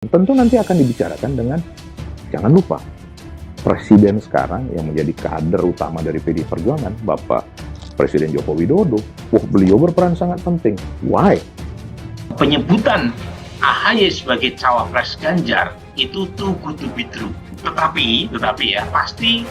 Tentu nanti akan dibicarakan dengan, jangan lupa, Presiden sekarang yang menjadi kader utama dari PDI Perjuangan, Bapak Presiden Joko Widodo. Beliau berperan sangat penting. Why? Penyebutan AHY sebagai cawapres Ganjar itu too good to be true. Tetapi ya pasti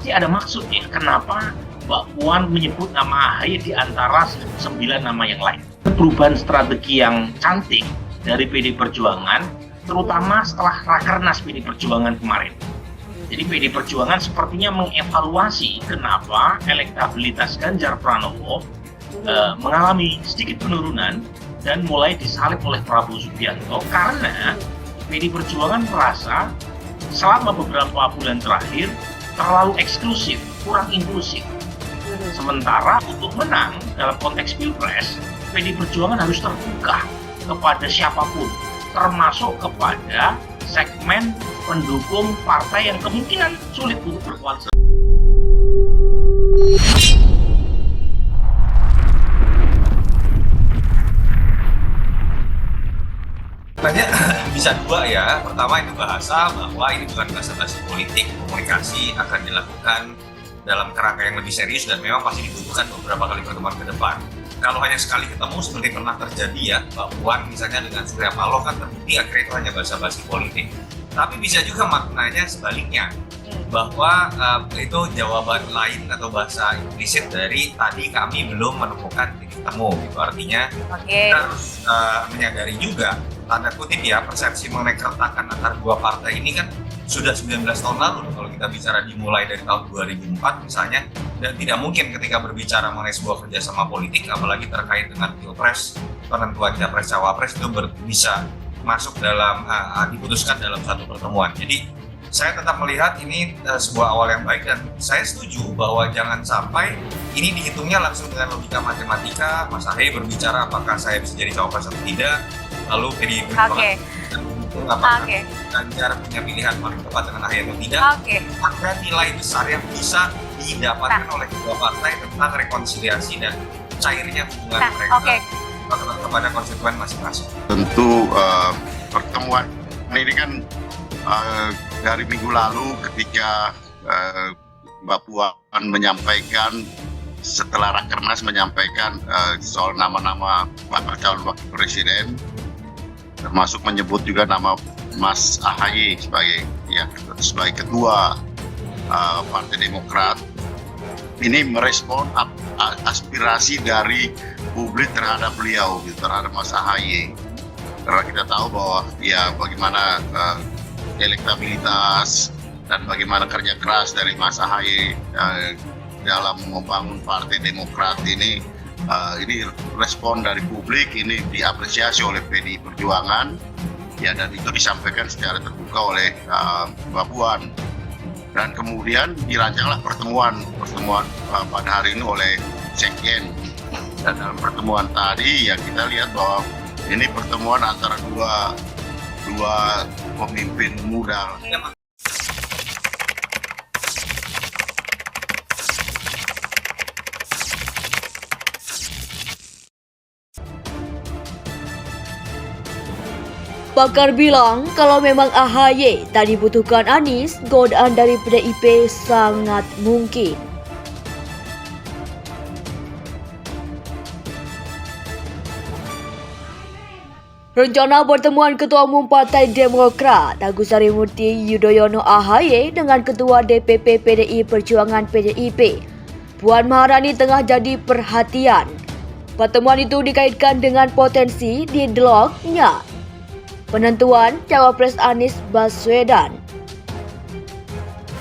ada maksudnya. Kenapa Mbak Puan menyebut nama AHY di antara 9 nama yang lain? Perubahan strategi yang cantik dari PDI Perjuangan, terutama setelah Rakernas PDI Perjuangan kemarin. Jadi PDI Perjuangan sepertinya mengevaluasi kenapa elektabilitas Ganjar Pranowo mengalami sedikit penurunan dan mulai disalib oleh Prabowo Subianto, karena PDI Perjuangan merasa selama beberapa bulan terakhir terlalu eksklusif, kurang inklusif. Sementara untuk menang dalam konteks Pilpres, PDI Perjuangan harus terbuka kepada siapapun, termasuk kepada segmen pendukung partai yang kemungkinan sulit untuk berkoalisi. Sebenarnya bisa dua ya. Pertama itu bahasa bahwa ini bukan basa-basi politik, komunikasi akan dilakukan dalam kerangka yang lebih serius dan memang pasti dibutuhkan beberapa kali pertemuan ke depan. Kalau hanya sekali ketemu seperti pernah terjadi ya, Mbak Puan misalnya dengan Surya Paloh kan terbukti akhirnya itu hanya basa-basi politik. Tapi bisa juga maknanya sebaliknya, bahwa itu jawaban lain atau bahasa implisit dari tadi kami belum menemukan titik temu gitu. Artinya kita harus menyadari juga, tanda kutip ya, persepsi mengenai keretakan antara dua partai ini kan sudah 19 tahun lalu kalau kita bicara dimulai dari tahun 2004 misalnya, dan tidak mungkin ketika berbicara mengenai sebuah kerjasama politik apalagi terkait dengan Pilpres, penentuan Capres Cawapres itu bisa masuk dalam diputuskan dalam satu pertemuan. Jadi saya tetap melihat ini sebuah awal yang baik dan saya setuju bahwa jangan sampai ini dihitungnya langsung dengan logika matematika. Mas AHY berbicara apakah saya bisa jadi cawapres atau tidak, lalu PDI Perjuangan apakah Ganjar punya pilihan paling tepat dengan AHY atau tidak. Ada nilai besar yang bisa didapatkan oleh kedua partai tentang rekonsiliasi dan cairnya hubungan mereka kepada konstituen masing-masing. Tentu pertemuan ini kan dari minggu lalu ketika Mbak Puan menyampaikan setelah Rakernas menyampaikan soal nama-nama bakal calon wakil presiden, termasuk menyebut juga nama Mas AHY sebagai ketua Partai Demokrat. Ini merespon aspirasi dari publik terhadap beliau, terhadap Mas AHY. Karena kita tahu bahwa ya bagaimana elektabilitas dan bagaimana kerja keras dari Mas AHY dalam membangun Partai Demokrat ini respon dari publik ini diapresiasi oleh PDI Perjuangan ya, dan itu disampaikan secara terbuka oleh Mbak Puan. Dan kemudian dirancanglah pertemuan pada hari ini oleh Sekjen. Dan dalam pertemuan tadi ya kita lihat bahwa ini pertemuan antara dua pemimpin muda. Pakar bilang kalau memang AHY tak dibutuhkan Anies, godaan dari PDIP sangat mungkin. Rencana pertemuan Ketua Umum Partai Demokrat Agus Harimurti Yudhoyono AHY dengan Ketua DPP PDI Perjuangan PDIP Puan Maharani tengah jadi perhatian. Pertemuan itu dikaitkan dengan potensi deadlock-nya penentuan Cawapres Anies Baswedan.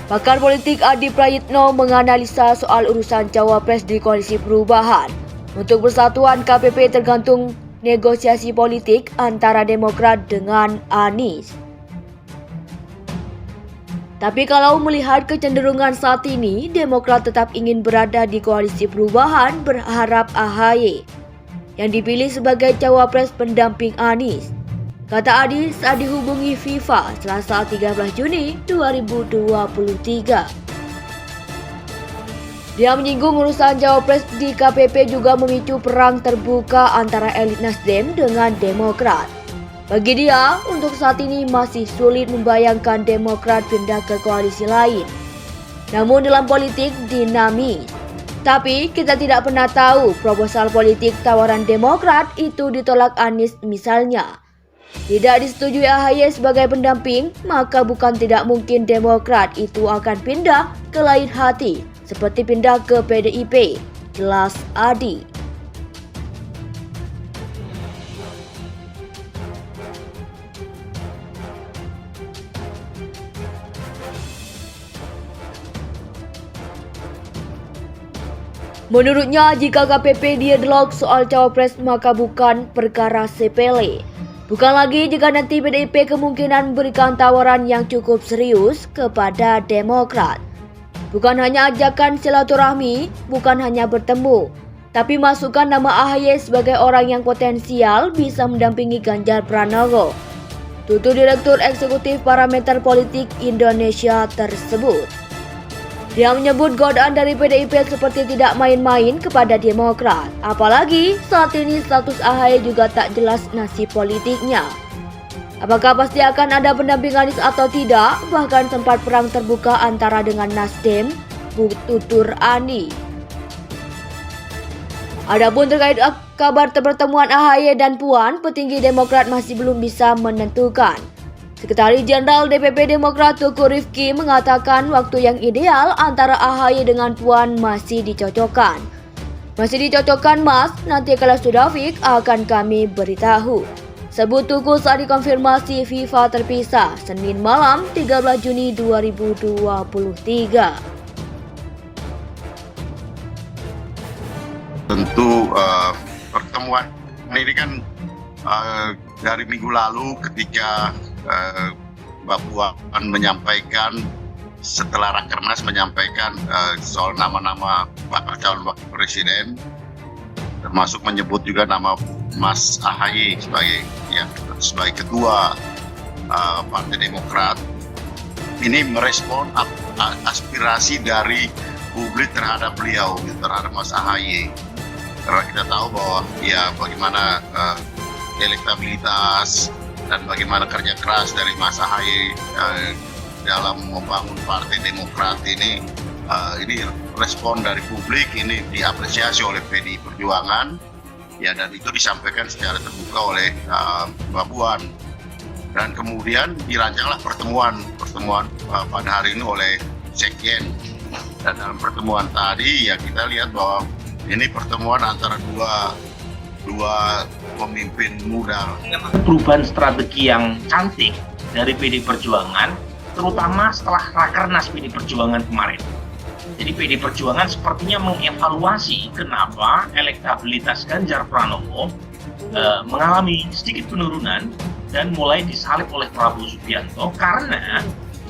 Pakar politik Adi Prayitno menganalisa soal urusan Cawapres di Koalisi Perubahan. Untuk persatuan KPP tergantung negosiasi politik antara Demokrat dengan Anies. Tapi kalau melihat kecenderungan saat ini, Demokrat tetap ingin berada di Koalisi Perubahan berharap AHY yang dipilih sebagai Cawapres pendamping Anies. Kata Adi saat dihubungi FIFA Selasa 13 Juni 2023. Dia menyinggung urusan Cawapres di KPP juga memicu perang terbuka antara elit Nasdem dengan Demokrat. Bagi dia, untuk saat ini masih sulit membayangkan Demokrat pindah ke koalisi lain. Namun dalam politik dinamis. Tapi kita tidak pernah tahu proposal politik tawaran Demokrat itu ditolak Anies misalnya. Tidak disetujui AHY sebagai pendamping, maka bukan tidak mungkin Demokrat itu akan pindah ke lain hati, seperti pindah ke PDIP, jelas Adi. Menurutnya, jika KPP deadlock soal cawapres maka bukan perkara sepele. Bukan lagi jika nanti PDIP kemungkinan memberikan tawaran yang cukup serius kepada Demokrat. Bukan hanya ajakan silaturahmi, bukan hanya bertemu, tapi masukkan nama AHY sebagai orang yang potensial bisa mendampingi Ganjar Pranowo. Tutur Direktur Eksekutif Parameter Politik Indonesia tersebut. Dia menyebut godaan dari PDIP seperti tidak main-main kepada Demokrat. Apalagi saat ini status AHY juga tak jelas nasib politiknya. Apakah pasti akan ada pendamping Anies atau tidak? Bahkan sempat perang terbuka antara dengan Nasdem, tutur Ani. Adapun terkait kabar pertemuan AHY dan Puan, petinggi Demokrat masih belum bisa menentukan. Sekretaris Jenderal DPP Demokrat Teguh Rifki mengatakan waktu yang ideal antara AHY dengan Puan masih dicocokkan. Masih dicocokkan Mas, nanti kalau sudah fix akan kami beritahu. Sebut Teguh saat dikonfirmasi FIFA terpisah Senin malam 13 Juni 2023. Tentu pertemuan ini kan dari minggu lalu ketika Mbak Puan menyampaikan setelah Rakernas menyampaikan soal nama-nama bakal calon wakil presiden, termasuk menyebut juga nama Mas AHY sebagai ketua Partai Demokrat. Ini merespon aspirasi dari publik terhadap beliau, terhadap Mas AHY. Karena kita tahu bahwa bagaimana elektabilitas dan bagaimana kerja keras dari Mas AHY dalam membangun Partai Demokrat ini respon dari publik ini diapresiasi oleh PDI Perjuangan, dan itu disampaikan secara terbuka oleh Mbak Puan. Dan kemudian dirancanglah pertemuan pada hari ini oleh Sekjen. Dan dalam pertemuan tadi kita lihat bahwa ini pertemuan antara dua pemimpin muda. Perubahan strategi yang cantik dari PD Perjuangan, terutama setelah Rakernas PD Perjuangan kemarin. Jadi PD Perjuangan sepertinya mengevaluasi kenapa elektabilitas Ganjar Pranowo mengalami sedikit penurunan dan mulai disalib oleh Prabowo Subianto karena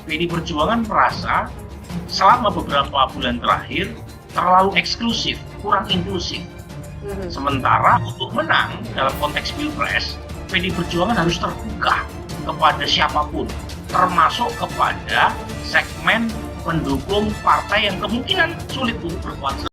PD Perjuangan merasa selama beberapa bulan terakhir terlalu eksklusif, kurang inklusif. Sementara untuk menang dalam konteks Pilpres, PD Perjuangan harus terbuka kepada siapapun, termasuk kepada segmen pendukung partai yang kemungkinan sulit untuk berkuasa.